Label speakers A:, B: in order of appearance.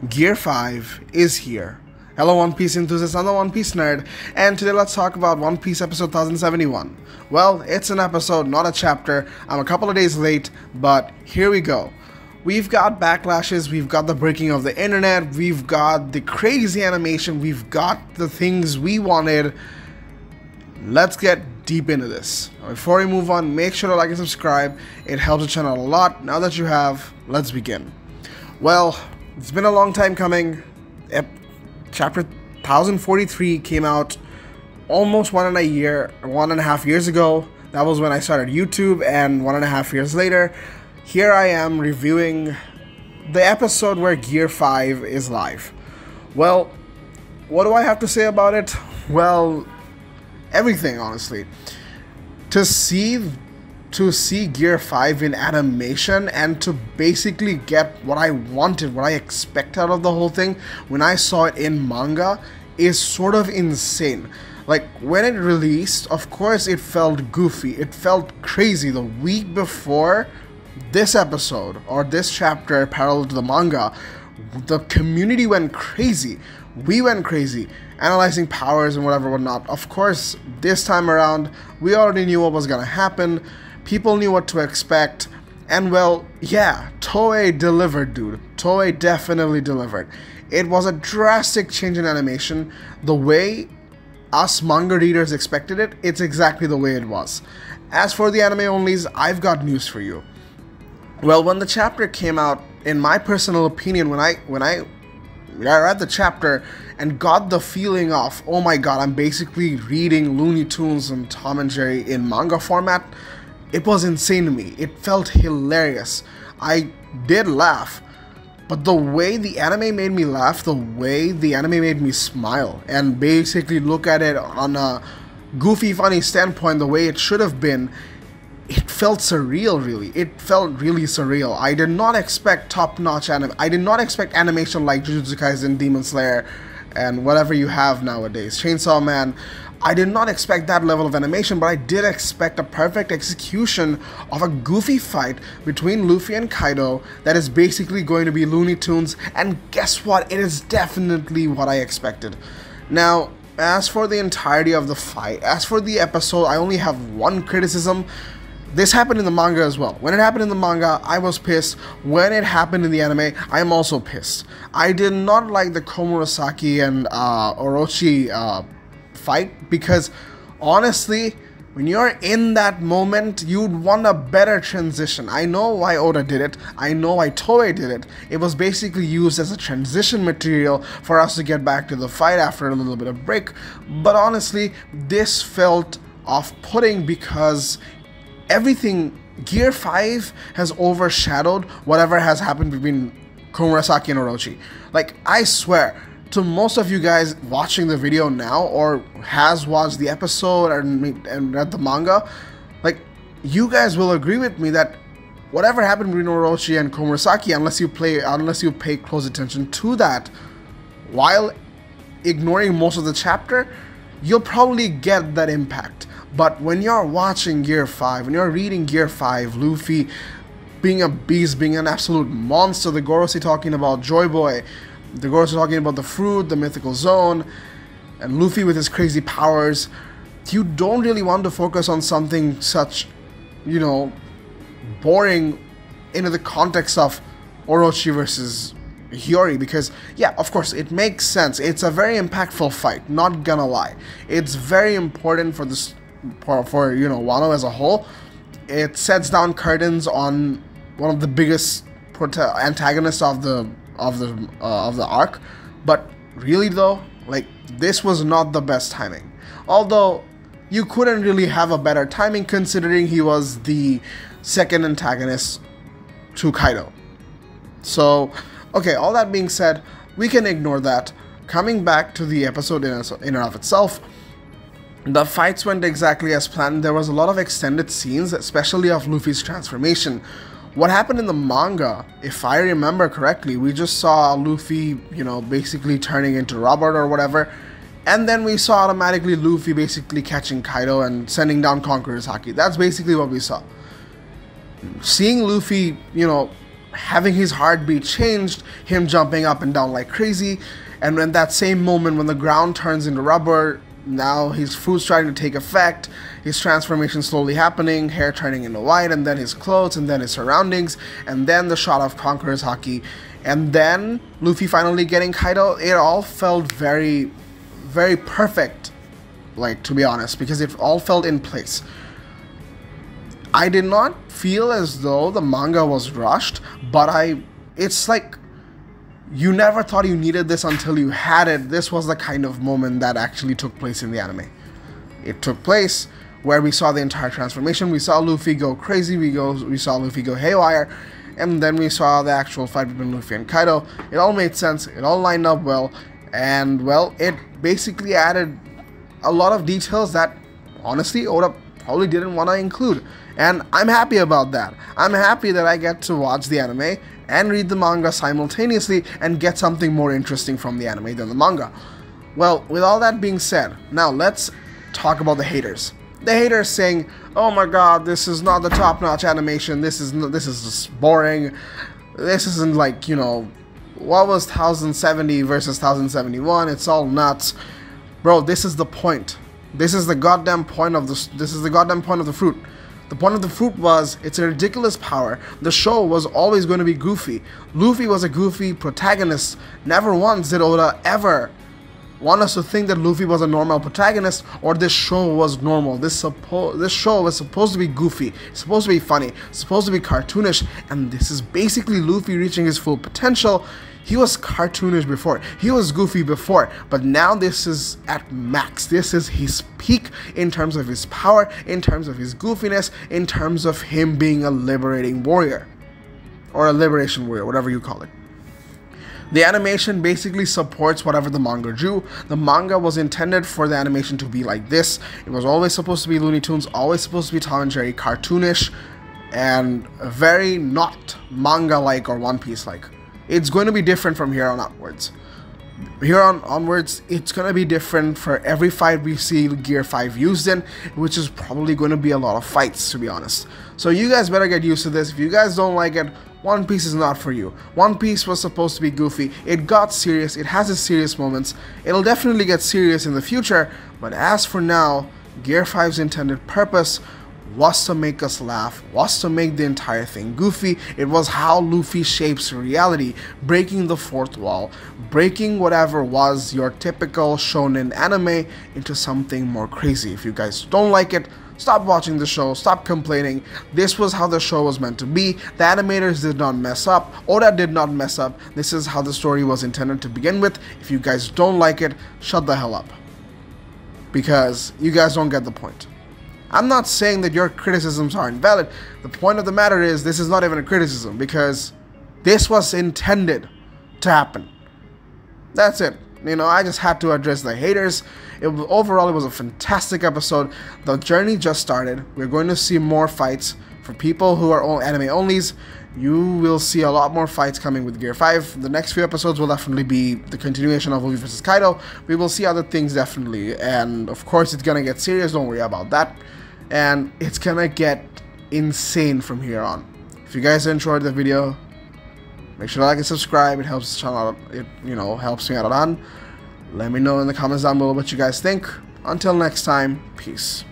A: Gear 5 is here. Hello One Piece enthusiasts, I'm the One Piece nerd, and today let's talk about One Piece episode 1071. Well, it's an episode, not a chapter. I'm a couple of days late, but here we go. We've got backlashes, we've got the breaking of the internet, we've got the crazy animation, we've got the things we wanted. Let's get deep into this. Before we move on, make sure to like and subscribe. It helps the channel a lot. Now that you have, let's begin. Well, it's been a long time coming. Chapter 1043 came out almost 1.5 years ago. That was when I started YouTube, and 1.5 years later, here I am reviewing the episode where Gear 5 is live. Well, what do I have to say about it? Well, everything, honestly. To see Gear 5 in animation and to basically get what I wanted, what I expect out of the whole thing when I saw it in manga is sort of insane. Like, when it released, of course it felt goofy, it felt crazy. The week before this episode, or this chapter parallel to the manga, the community went crazy. We went crazy, analyzing powers and whatnot. Of course, this time around, we already knew what was gonna happen. People knew what to expect, and well, yeah, Toei delivered, dude. Toei definitely delivered. It was a drastic change in animation. The way us manga readers expected it, it's exactly the way it was. As for the anime onlys, I've got news for you. Well, when the chapter came out, in my personal opinion, when I read the chapter and got the feeling of, oh my god, I'm basically reading Looney Tunes and Tom and Jerry in manga format, it was insane to me. It felt hilarious. I did laugh, but the way the anime made me laugh, the way the anime made me smile, and basically look at it on a goofy, funny standpoint, the way it should have been, it felt surreal, really. It felt really surreal. I did not expect top-notch anime. I did not expect animation like Jujutsu Kaisen, Demon Slayer, and whatever you have nowadays, Chainsaw Man. I did not expect that level of animation, but I did expect a perfect execution of a goofy fight between Luffy and Kaido that is basically going to be Looney Tunes, and guess what? It is definitely what I expected. Now, as for the entirety of the fight, as for the episode, I only have one criticism. This happened in the manga as well. When it happened in the manga, I was pissed. When it happened in the anime, I am also pissed. I did not like the Komurasaki and Orochi fight, because honestly, when you're in that moment, you'd want a better transition. I know why Oda did it. I know why Toei did it. It was basically used as a transition material for us to get back to the fight after a little bit of break. But honestly, this felt off-putting because everything, Gear 5 has overshadowed whatever has happened between Komurasaki and Orochi. Like, I swear, to most of you guys watching the video now, or has watched the episode and read the manga, like, you guys will agree with me that whatever happened between Orochi and Komurasaki, unless you pay close attention to that, while ignoring most of the chapter, you'll probably get that impact. But when you're watching Gear 5, when you're reading Gear 5, Luffy being a beast, being an absolute monster, the Gorosei talking about Joy Boy, the Gorosei talking about the fruit, the mythical zone, and Luffy with his crazy powers, you don't really want to focus on something such, you know, boring into the context of Orochi versus Hiyori, because yeah, of course it makes sense. It's a very impactful fight, not gonna lie. It's very important for this, for you know, Wano as a whole. It sets down curtains on one of the biggest antagonists of the arc. But really though, like, this was not the best timing. Although you couldn't really have a better timing considering he was the second antagonist to Kaido. So okay, all that being said, we can ignore that. Coming back to the episode in and of itself, the fights went exactly as planned. There was a lot of extended scenes, especially of Luffy's transformation. What happened in the manga, if I remember correctly, we just saw Luffy, you know, basically turning into Robert or whatever, and then we saw automatically Luffy basically catching Kaido and sending down Conqueror's Haki. That's basically what we saw. Seeing Luffy, you know, having his heartbeat changed, him jumping up and down like crazy, and when that same moment when the ground turns into rubber, now his food's starting to take effect, his transformation slowly happening, hair turning into white, and then his clothes, and then his surroundings, and then the shot of Conqueror's Haki, and then Luffy finally getting Kaido. It all felt very, very perfect, like, to be honest, because it all felt in place. I did not feel as though the manga was rushed, but it's like you never thought you needed this until you had it. This was the kind of moment that actually took place in the anime. It took place where we saw the entire transformation. We saw Luffy go crazy, we saw Luffy go haywire, and then we saw the actual fight between Luffy and Kaido. It all made sense, it all lined up well, and well, it basically added a lot of details that honestly Oda probably didn't want to include. And I'm happy about that. I'm happy that I get to watch the anime and read the manga simultaneously and get something more interesting from the anime than the manga. Well, with all that being said, now let's talk about the haters. The haters saying, "Oh my god, this is not the top-notch animation, this is just boring, this isn't like, you know, what was 1070 versus 1071, it's all nuts." Bro, this is the point. This is the goddamn point of the fruit. The point of the fruit was, it's a ridiculous power. The show was always going to be goofy. Luffy was a goofy protagonist. Never once did Oda ever want us to think that Luffy was a normal protagonist or this show was normal. This show was supposed to be goofy, it's supposed to be funny, it's supposed to be cartoonish, and this is basically Luffy reaching his full potential. He was cartoonish before, he was goofy before, but now this is at max. This is his peak in terms of his power, in terms of his goofiness, in terms of him being a liberating warrior. Or a liberation warrior, whatever you call it. The animation basically supports whatever the manga drew. The manga was intended for the animation to be like this. It was always supposed to be Looney Tunes, always supposed to be Tom and Jerry, cartoonish, and very not manga-like or One Piece-like. It's going to be different from here on outwards. Here on onwards, it's going to be different for every fight we see Gear 5 used in, which is probably going to be a lot of fights, to be honest. So you guys better get used to this. If you guys don't like it, One Piece is not for you. One Piece was supposed to be goofy. It got serious. It has its serious moments. It'll definitely get serious in the future, but as for now, Gear 5's intended purpose was to make us laugh, was to make the entire thing goofy. It was how Luffy shapes reality, breaking the fourth wall, breaking whatever was your typical shonen anime into something more crazy. If you guys don't like it, stop watching the show, stop complaining. This was how the show was meant to be. The animators did not mess up, Oda did not mess up. This is how the story was intended to begin with. If you guys don't like it, shut the hell up, because you guys don't get the point. I'm not saying that your criticisms are invalid. The point of the matter is, this is not even a criticism, because this was intended to happen. That's it. You know, I just had to address the haters. Overall, it was a fantastic episode. The journey just started. We're going to see more fights. For people who are all anime onlys, you will see a lot more fights coming with Gear 5. The next few episodes will definitely be the continuation of Luffy vs. Kaido. We will see other things definitely, and of course it's gonna get serious, don't worry about that. And it's gonna get insane from here on. If you guys enjoyed the video, make sure to like and subscribe. It helps the channel out, it, you know, helps me out a lot. Let me know in the comments down below what you guys think. Until next time, peace.